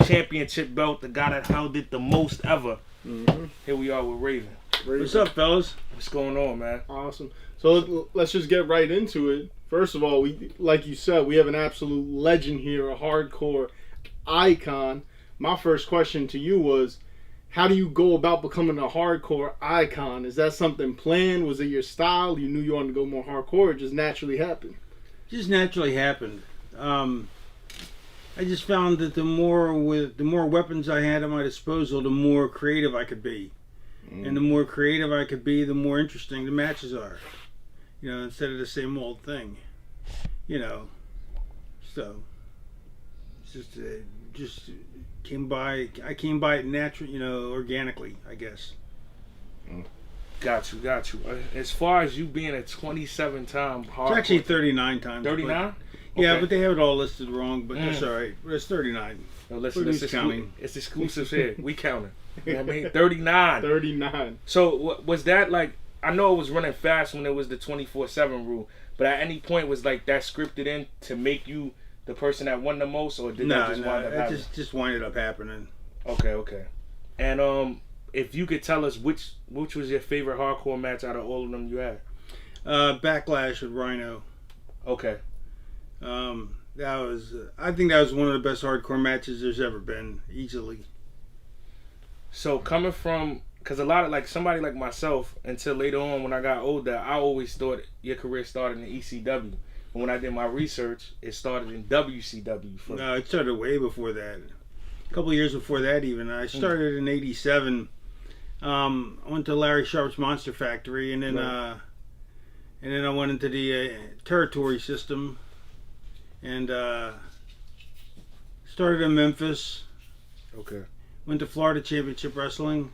championship belt, the guy that held it the most ever. Mm-hmm. Here we are with Raven. What's up, fellas? What's going on, man? Awesome. So let's just get right into it. First of all, we, like you said, we have an absolute legend here, a hardcore icon. My first question to you was, how do you go about becoming a hardcore icon? Is that something planned? Was it your style? You knew you wanted to go more hardcore? It just naturally happened? Just naturally happened. I just found that the more weapons I had at my disposal, the more creative I could be. And the more creative I could be, the more interesting the matches are. You know, instead of the same old thing. You know, so it's just came by. I came by it naturally, you know, organically, I guess. Got you. As far as you being a 27-time hardcore, it's actually 39 times. 39. Yeah, Okay. but they have it all listed wrong. But that's all right. It's 39. No, listen, Who's counting? It's exclusive here. We counting. You know what I mean? 39. 39. So was that like? I know it was running fast when it was the 24/7 rule, but at any point was like that scripted in to make you the person that won the most, or did that just wind up happening? just winded up happening. Okay. And if you could tell us which was your favorite hardcore match out of all of them you had? Backlash with Rhino. Okay. That was. I think that was one of the best hardcore matches there's ever been, easily. So coming from, because a lot of like somebody like myself, until later on when I got older, I always thought your career started in ECW. And when I did my research, it started in WCW. No, it started way before that. A couple of years before that, even. I started in '87. I went to Larry Sharp's Monster Factory, and then I went into the territory system, and started in Memphis. Okay. Went to Florida Championship Wrestling.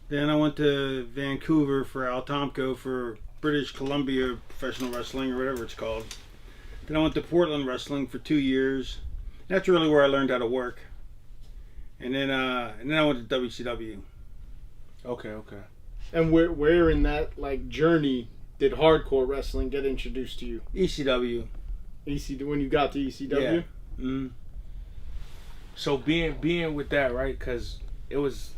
Then I went to Vancouver for Al Tomko for British Columbia Professional Wrestling, or whatever it's called. Then I went to Portland Wrestling for 2 years. That's really where I learned how to work. And then I went to WCW. Okay. And where in that like journey did hardcore wrestling get introduced to you? ECW. When you got to ECW? Yeah. Mm-hmm. So being with that, right? Because it was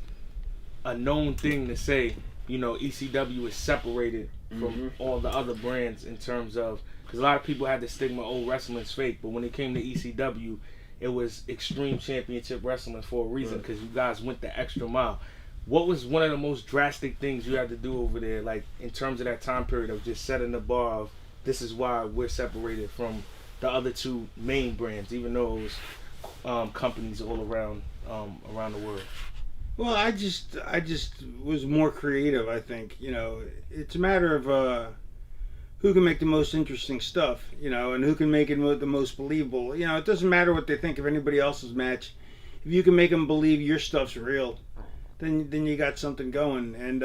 a known thing to say, you know, ECW is separated from all the other brands in terms of, because a lot of people had the stigma, oh, wrestling's fake, but when it came to ECW, it was Extreme Championship Wrestling for a reason, because you guys went the extra mile. What was one of the most drastic things you had to do over there, like in terms of that time period of just setting the bar of, this is why we're separated from the other two main brands, even though it was companies all around the world? Well, I just was more creative, I think. You know, it's a matter of who can make the most interesting stuff, you know, and who can make it the most believable. You know, it doesn't matter what they think of anybody else's match. If you can make them believe your stuff's real, then you got something going. And,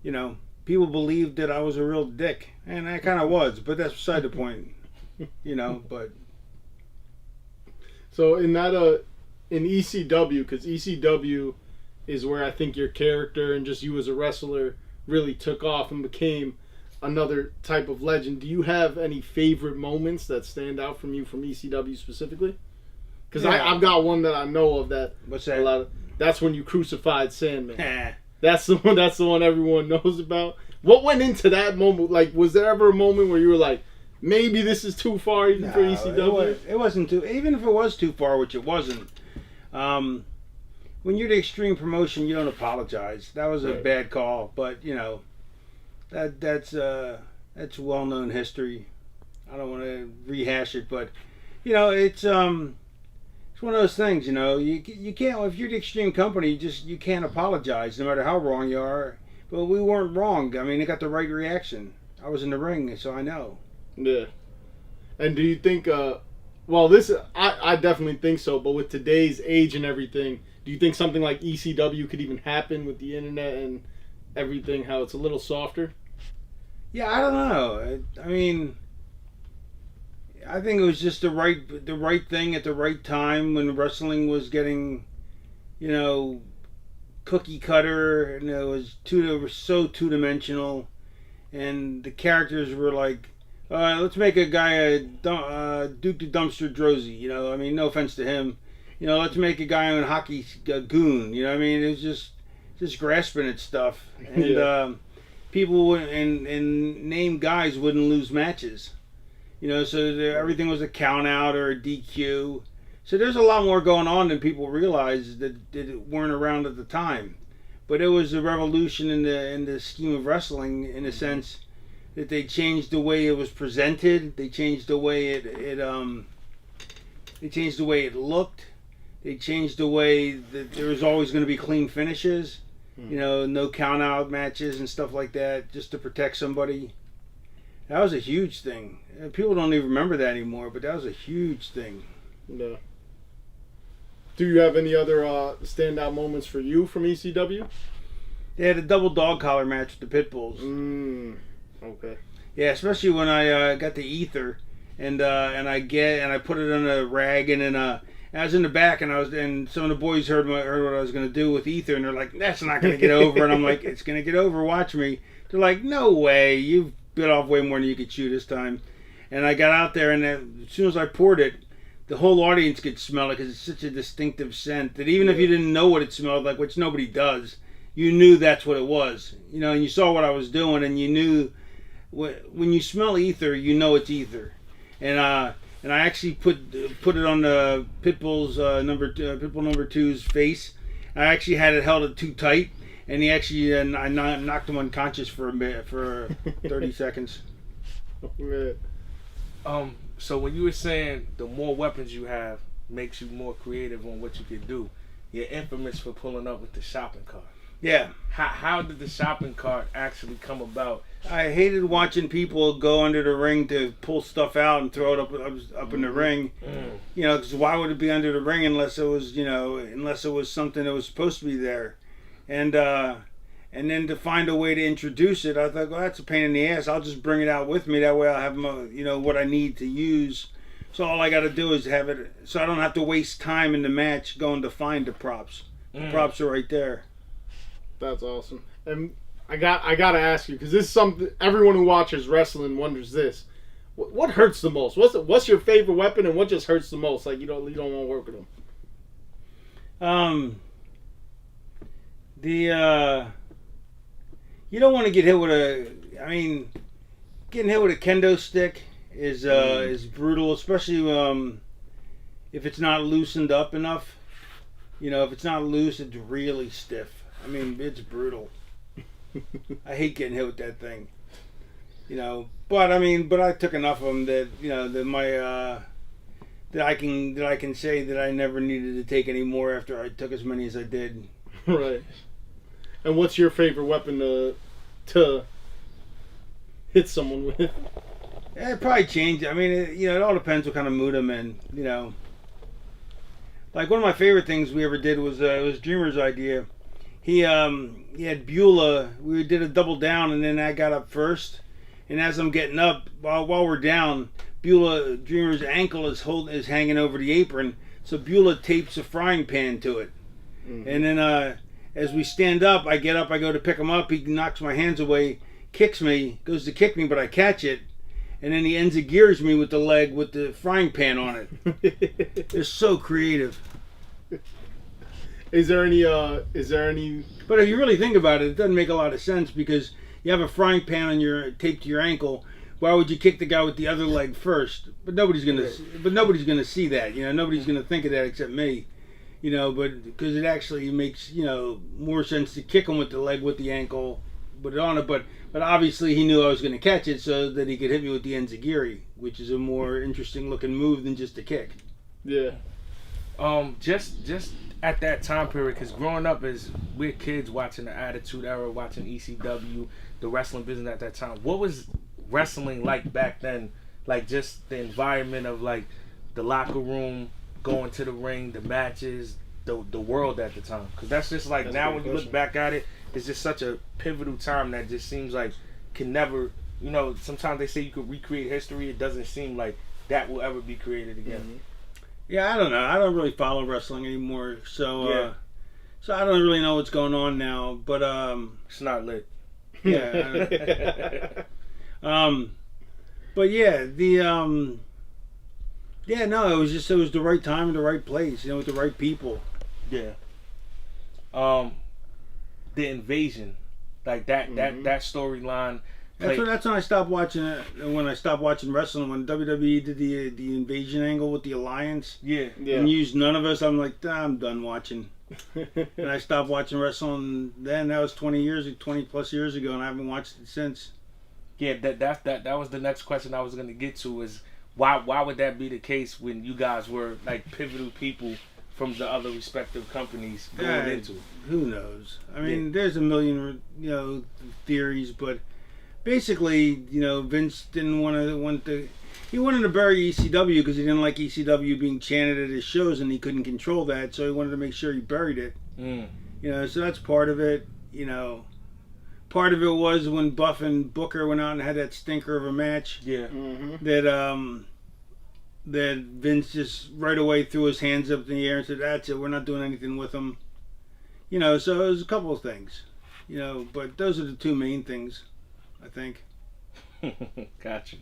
you know, people believed that I was a real dick. And I kind of was, but that's beside the point, you know, but... So in that in ECW, because ECW is where I think your character and just you as a wrestler really took off and became another type of legend. Do you have any favorite moments that stand out from you from ECW specifically? Because I've got one that I know of that. What's that? That's when you crucified Sandman. That's the one. That's the one everyone knows about. What went into that moment? Like, was there ever a moment where you were like, maybe this is too far even for ECW? It wasn't too. Even if it was too far, which it wasn't. When you're the Extreme promotion, you don't apologize. That was a bad call, but you know, that's well-known history. I don't want to rehash it, but you know, it's one of those things. You know, you can't, if you're the Extreme company, you can't apologize no matter how wrong you are. But we weren't wrong. I mean, it got the right reaction. I was in the ring, so I know. Yeah. And do you think, I definitely think so, but with today's age and everything, do you think something like ECW could even happen with the internet and everything, how it's a little softer? Yeah, I don't know. I mean, I think it was just the right thing at the right time when wrestling was getting, you know, cookie cutter, and it was so two-dimensional, and the characters were like, let's make a guy a Duke the Dumpster Drozy, you know. I mean, no offense to him, let's make a guy on hockey goon. You know what I mean? It was just grasping at stuff, and people would, and named guys wouldn't lose matches. So everything was a count out or a DQ. So there's a lot more going on than people realize that weren't around at the time. But it was a revolution in the scheme of wrestling, in a sense that they changed the way it was presented. They changed the way they changed the way it looked. They changed the way that there was always going to be clean finishes. No count out matches and stuff like that, just to protect somebody. That was a huge thing. People don't even remember that anymore, but that was a huge thing. No. Do you have any other standout moments for you from ECW? They had a double dog collar match with the Pitbulls. Okay. Yeah, especially when I got the ether, and I put it on a rag, and then I was in the back, and some of the boys heard what I was going to do with ether, and they're like, "That's not going to get over," and I'm like, "It's going to get over. Watch me." They're like, "No way! You've bit off way more than you could chew this time." And I got out there, and as soon as I poured it, the whole audience could smell it because it's such a distinctive scent that even if you didn't know what it smelled like, which nobody does, you knew that's what it was. And you saw what I was doing, and you knew when you smell ether, you know it's ether. And I actually put it on the Pitbull's Pitbull number 2's face. I actually had it held too tight, and he actually I knocked him unconscious for a minute, for 30 seconds. So when you were saying the more weapons you have makes you more creative on what you can do, you're infamous for pulling up with the shopping cart. Yeah. How did the shopping cart actually come about? I hated watching people go under the ring to pull stuff out and throw it up in the ring. Because why would it be under the ring unless it was something that was supposed to be there, and then to find a way to introduce it, I thought, well, that's a pain in the ass. I'll just bring it out with me. That way I'll have what I need to use. So all I got to do is have it, so I don't have to waste time in the match going to find the props. The props are right there. That's awesome. And I gotta ask you, because this is something everyone who watches wrestling wonders. This, what hurts the most? What's your favorite weapon, and what just hurts the most? Like you don't want to work with them. You don't want to get hit with getting hit with a kendo stick is brutal, especially if it's not loosened up enough. If it's not loose, it's really stiff. It's brutal. I hate getting hit with that thing. But I took enough of them that that I can say that I never needed to take any more after I took as many as I did. Right. And what's your favorite weapon to hit someone with? It probably changed. It all depends what kind of mood I'm in. Like one of my favorite things we ever did was it was Dreamer's idea. He had Beulah. We did a double down, and then I got up first. And as I'm getting up, while we're down, Beulah Dreamer's ankle is hanging over the apron, so Beulah tapes a frying pan to it. And then as we stand up, I get up, I go to pick him up. He knocks my hands away, kicks me, goes to kick me, but I catch it. And then he enzigures me with the leg with the frying pan on it. They're so creative. Is there any? But if you really think about it, it doesn't make a lot of sense because you have a frying pan taped to your ankle. Why would you kick the guy with the other leg first? But nobody's gonna see that. Nobody's gonna think of that except me. But because it actually makes more sense to kick him with the leg with the ankle, put it on it. But obviously he knew I was going to catch it so that he could hit me with the enziguri, which is a more interesting looking move than just a kick. Yeah. Just at that time period, because growing up as we're kids watching the Attitude Era, watching ECW, the wrestling business at that time. What was wrestling like back then? Like just the environment of like the locker room, going to the ring, the matches, the world at the time. Because that's just like, now when you look back at it, it's just such a pivotal time that just seems like can never, sometimes they say you could recreate history. It doesn't seem like that will ever be created again. Mm-hmm. Yeah, I don't know. I don't really follow wrestling anymore, so so I don't really know what's going on now. But it's not lit. Yeah. But yeah, Yeah, no, it was the right time and the right place, with the right people. Yeah. The invasion, like that storyline. That's when I stopped watching it. When I stopped watching wrestling, when WWE did the invasion angle with the alliance, Yeah. and used none of us, I'm like, I'm done watching. And I stopped watching wrestling. Then that was 20 plus years ago, and I haven't watched it since. Yeah, that was the next question I was gonna get to is why would that be the case when you guys were like pivotal people from the other respective companies going into it? Who knows? I mean, there's a million theories, but basically, Vince didn't he wanted to bury ECW because he didn't like ECW being chanted at his shows, and he couldn't control that, so he wanted to make sure he buried it. So that's part of it. Part of it was when Buff and Booker went out and had that stinker of a match. Yeah. That Vince just right away threw his hands up in the air and said, "That's it. We're not doing anything with them." So it was a couple of things. But those are the two main things, I think. Gotcha.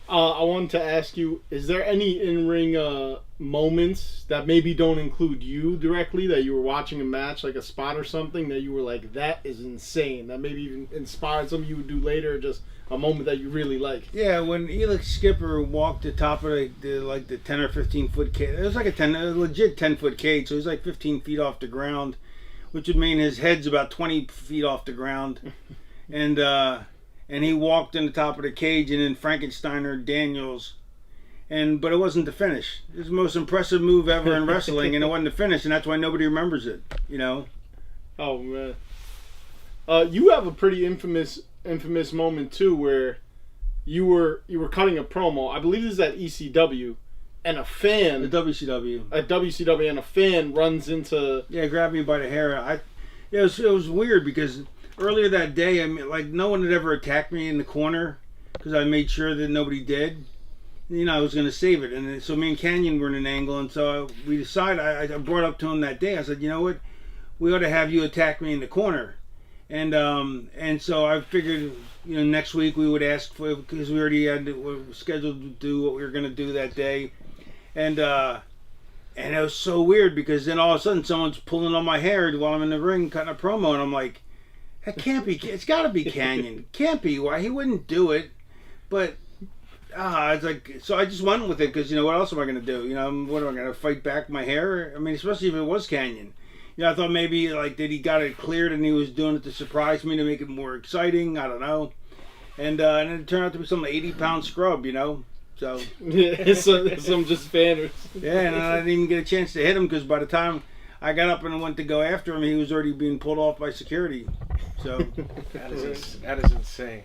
I wanted to ask you, is there any in-ring moments that maybe don't include you directly, that you were watching a match, like a spot or something, that you were like, that is insane, that maybe even inspired something you would do later, just a moment that you really like? Yeah, when Elix Skipper walked the top of the 10 or 15 foot cage, it was like a legit 10 foot cage, so it was like 15 feet off the ground, which would mean his head's about 20 feet off the ground. And he walked in the top of the cage, and then Frankensteiner Daniels, but it wasn't the finish. It was the most impressive move ever in wrestling, and it wasn't the finish, and that's why nobody remembers it. Oh man, you have a pretty infamous moment too, where you were cutting a promo. I believe this is at ECW, and a fan, the WCW, at WCW, and a fan runs into grabbed me by the hair. It was weird because earlier that day, I mean, like, no one had ever attacked me in the corner because I made sure that nobody did. I was going to save it. And so me and Canyon were in an angle, and so we decided, I brought up to him that day, I said, you know what, we ought to have you attack me in the corner. And so I figured, next week we would ask for, because we already were scheduled to do what we were going to do that day. And it was so weird because then all of a sudden someone's pulling on my hair while I'm in the ring cutting a promo, and I'm like, that can't be. It's got to be Canyon. Can't be. Why he wouldn't do it? But it's like, so I just went with it because what else am I going to do? What am I going to fight back my hair? I mean, especially if it was Canyon. I thought maybe that he got it cleared and he was doing it to surprise me to make it more exciting. I don't know. And it turned out to be some 80-pound scrub. So some just fanners. Yeah, and I didn't even get a chance to hit him because by the time I got up and went to go after him, he was already being pulled off by security. So that is insane.